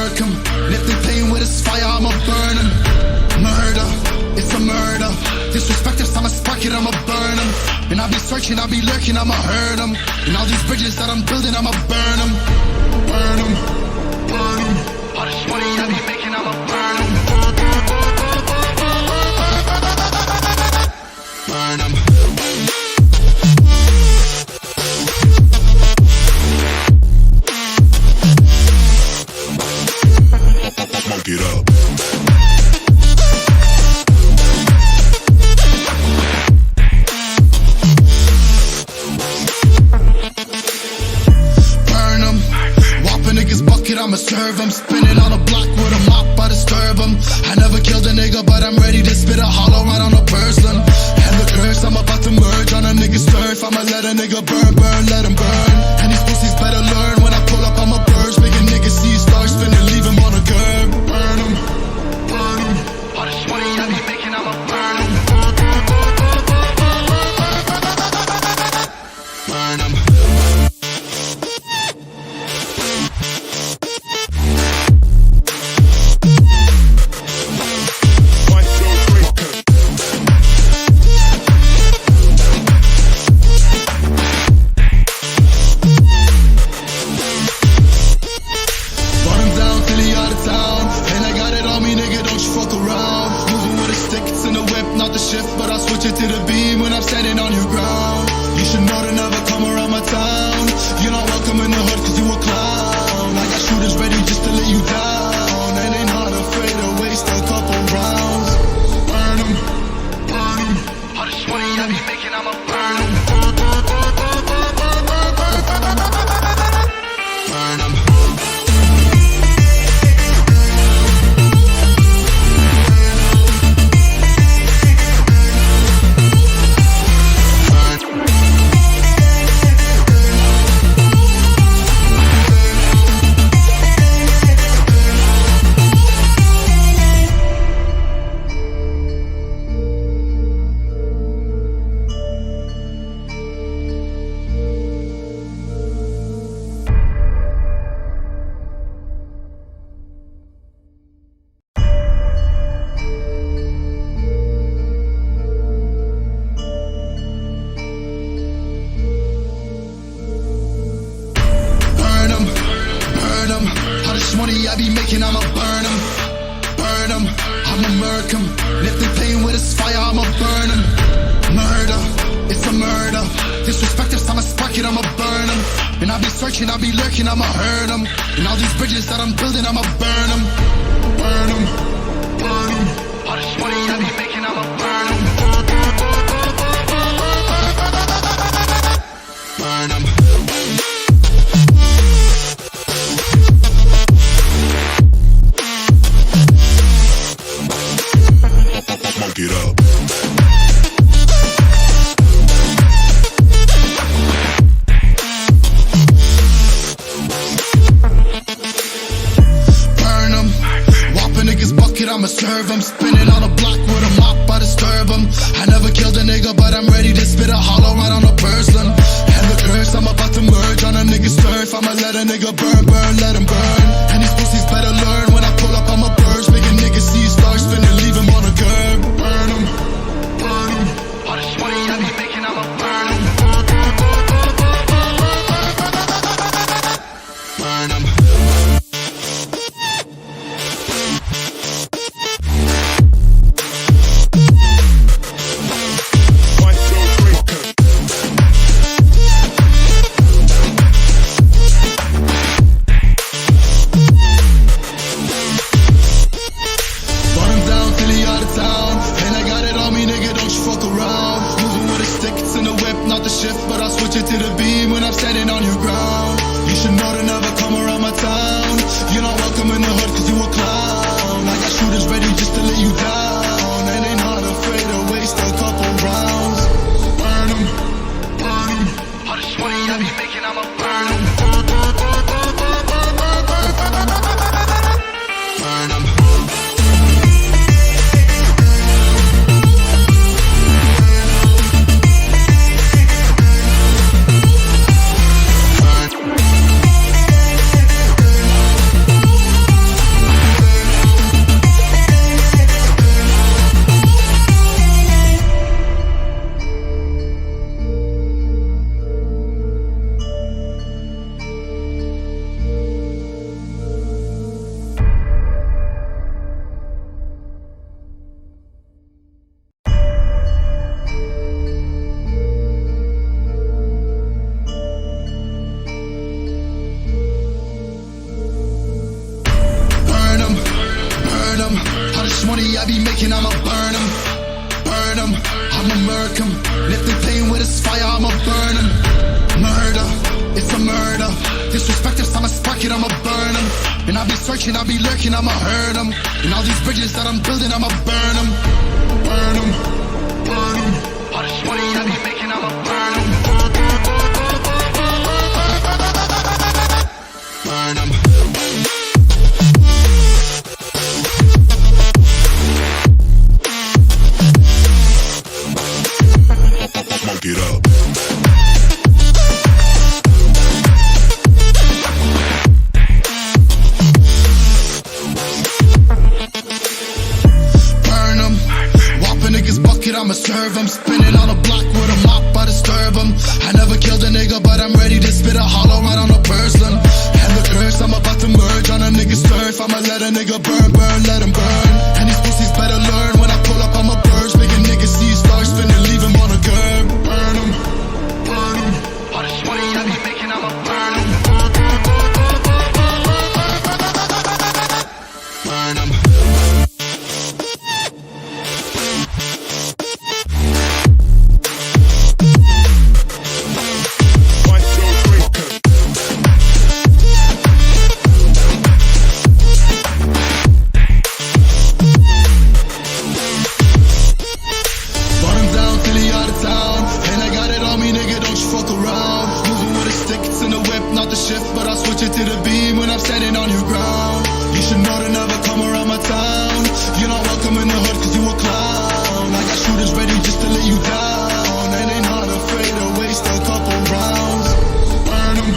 murk 'em. And if they playing with this fire, I'ma burn 'em. Murder, it's a murder. Disrespect us, I'ma spark it, I'ma burn 'em. And I'll be searching, I'll be lurking, I'ma hurt 'em. And all these bridges that I'm building, I'ma burn 'em. Burn 'em, burn 'em. All this money I be making, I'ma burn 'em. Burn 'em. Smoke it up. I'ma serve 'em, spinning on a block with a mop, I disturb 'em. I never killed a nigga, but I'm ready to spit a hollow right on a person. And the curse, I'm about to merge on a nigga's turf. I'ma let a nigga burn, burn, let him burn. And these pussies better learn, when I pull up, I'ma burst. Make a nigga see stars spinning, leave him on a curb. Burn 'em, burn 'em. All this money I be making, I'ma burn 'em. Burn 'em. But I'll switch it to the beam when I'm standing on your ground. You should know to never come around my town. You're not welcome in the hood cause you a clown. I got shooters ready just to lay you down. And they not afraid to waste a couple rounds. Burn 'em, burn 'em. All this money I be making, I'ma burn 'em. Burn 'em. All this money I be making, I'ma burn 'em. Burn 'em, I'ma murk 'em. And if they playing with this fire, I'ma burn 'em. Murder, it's a murder. Disrespect us, I'ma spark it, I'ma burn 'em. And I'll be searching, I'll be lurking, I'ma hurt 'em. And all these bridges that I'm building, I'ma burn 'em. Burn 'em, burn 'em. All this money I be making, I'ma burn 'em. Burn 'em. Smoke it up. Burn 'em. Whop a nigga's bucket, I'ma serve 'em. Spinning on a block with a mop, I disturb 'em. I never killed a nigga, but I'm ready to spit a hollow right on a person. And the curse, I'm about to merge on a nigga's turf. I'ma let a nigga burn, burn, let him burn. And these pussies better learn, when I pull up, I'ma burst. Make a nigga see stars spinning, leave him on a curb. Burn 'em, burn 'em. All this money I be making, I'ma burn 'em. Burn 'em. money I be making, I'ma burn 'em, burn 'em, I'ma murk 'em. And if they playing with this fire, I'ma burn 'em. Murder, it's a murder. Disrespect us, I'ma spark it, I'ma burn 'em. And I'll be searching, I'll be lurking, I'ma hurt 'em. And all these bridges that I'm building, I'ma burn 'em, burn 'em, burn 'em. All this money I be making, I'ma burn 'em, burn 'em. Smoke it up. Burn 'em, whop a nigga's bucket, I'ma serve 'em. Spinning on a block with a mop, I disturb 'em. I never killed a nigga, but I'm ready to spit a hollow right on a person. And the curse, I'm about to merge on a nigga's turf. I'ma let a nigga burn, burn, let him burn. And these pussies better learn when I pull up, I'ma burst. Make a nigga see stars spinning, leave him on a curb. Burn 'em, burn 'em. All this money I be making, I'ma burn 'em, burn 'em. But I'll switch it to the beam when I'm standing on your ground. You should know to never come around my town. You're not welcome in the hood cause you a clown. I got shooters ready just to lay you down. And they not afraid to waste a couple rounds. Burn 'em,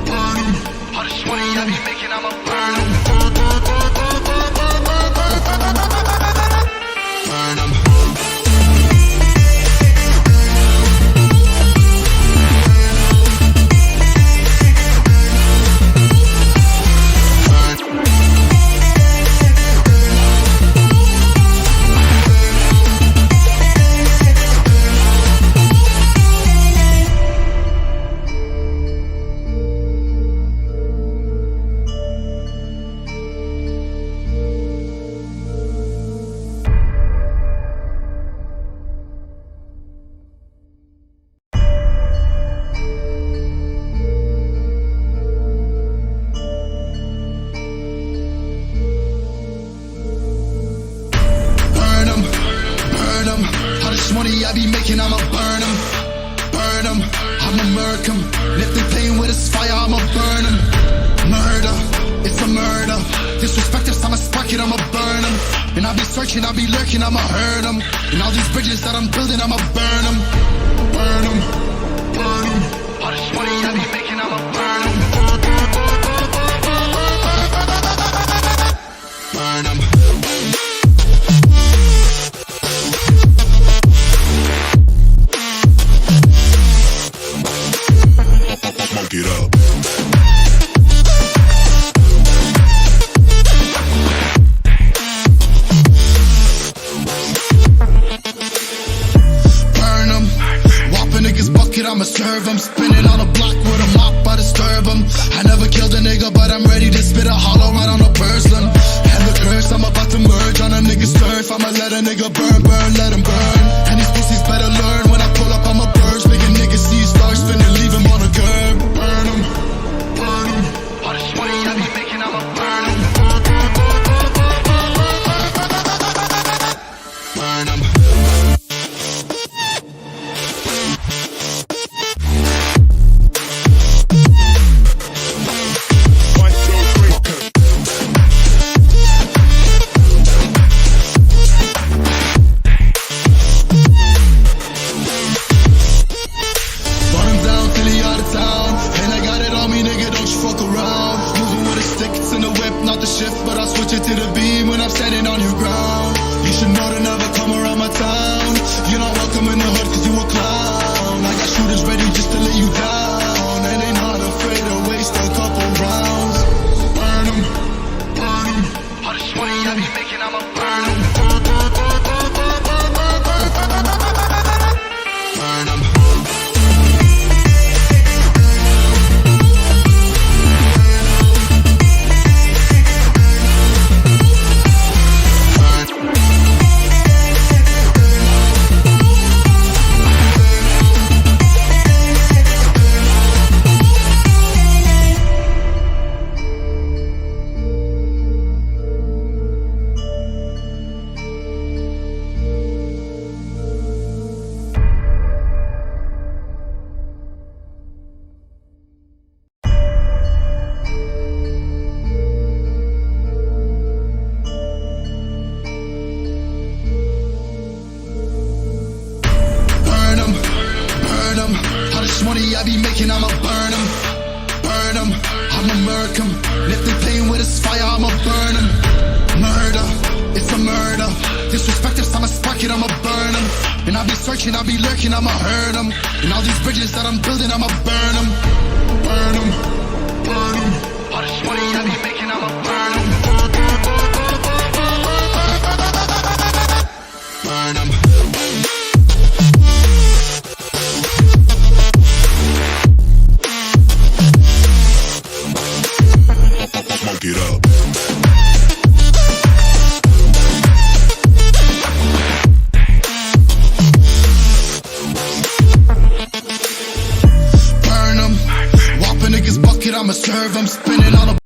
burn 'em. All this money I be making, I'ma burn 'em, burn 'em. All this money I be making, I'ma burn 'em, burn 'em, I'ma murk 'em. And if they playing with this fire, I'ma burn 'em. Murder, it's a murder. Disrespect us, I'ma spark it, I'ma burn 'em. And I'll be searching, I'll be lurking, I'ma hurt 'em. And all these bridges that I'm building, I'ma burn 'em, burn 'em, burn 'em. All this money I be making, I'ma burn 'em, burn 'em. Smoke it up. Burn 'em, whop a nigga's bucket, I'ma serve 'em. Spinning on a block with a mop, I disturb 'em. I never killed a nigga, but I'm ready to spit a hollow right on a person. And the curse, I'm about to merge on a nigga's turf. I'ma let a nigga burn, burn, let him burn. And these pussies better learn when I pull up, I'ma burst. Make a nigga see stars spinning, leave him on a curb. Burn 'em, burn 'em. All this money I be making, I'ma burn 'em, burn 'em. But I'll switch it to the beam when I'm standing on your ground. You should know to never come around my town. You're not welcome in the hood cause you a clown. I got shooters ready just to lay you down. And they not afraid to waste a couple rounds. Burn 'em, burn 'em. All this money I be making, I'ma burn 'em, burn 'em. Burn 'em. And if they playing with this fire, I'ma burn them. Murder, it's a murder. Disrespect if I'ma spark it, I'ma burn them. And I'll be searching, I'll be lurking, I'ma hurt them. And all these bridges that I'm building, I'ma burn them. Burn them, burn them. All this money I be making, I'ma burn them. Burn them. Smoke it up. Burn them. Whop a nigga's bucket, I'ma serve them. Spinning on a